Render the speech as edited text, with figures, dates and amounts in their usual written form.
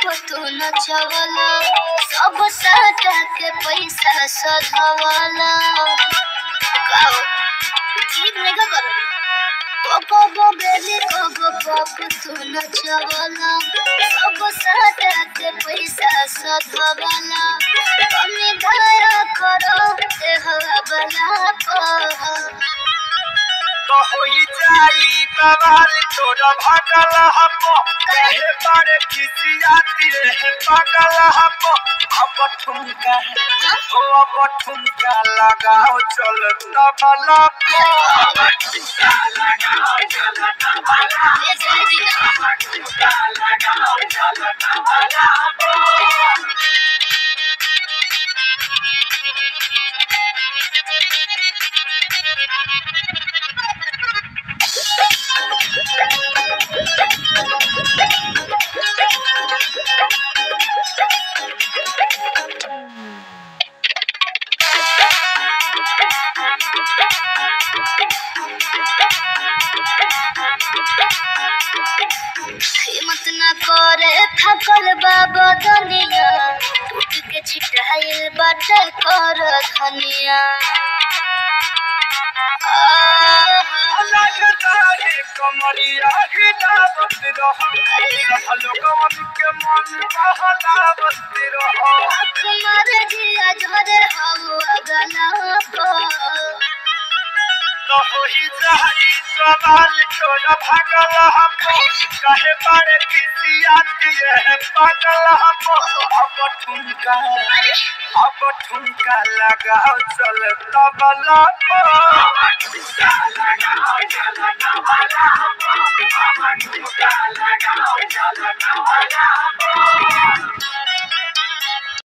तू नचवला सब साटा के पैसा सधवला ठीक नहीं कर कोको बेबी कोको पप तू नचवला सब साटा के पैसा सधवला कमी दया करो ए हवाला तो होई जाई बवाल तोरा भागल हमो कहे बारे खिसियाती रे पागल हमो अब ठुमका लगाओ चल तबला अब ठुमका लगाओ चल तबला अब ठुमका लगाओ चल तबला हिम्मत न करे थकल बाबा दुनिया टूट के छिटाइल बाटे कर धनिया कमरिया हिलावत रह लोगवन के मन बहलावत रह कुमार जिया झरे हवा गला तो होई जाई सवाल तोरा भागल हमको कहे बारे खिसियाती है पागल हमको अब ठुमका लगाओ चल तबला अब ठुमका लगाओ चल तबला अब ठुमका लगाओ चल तबला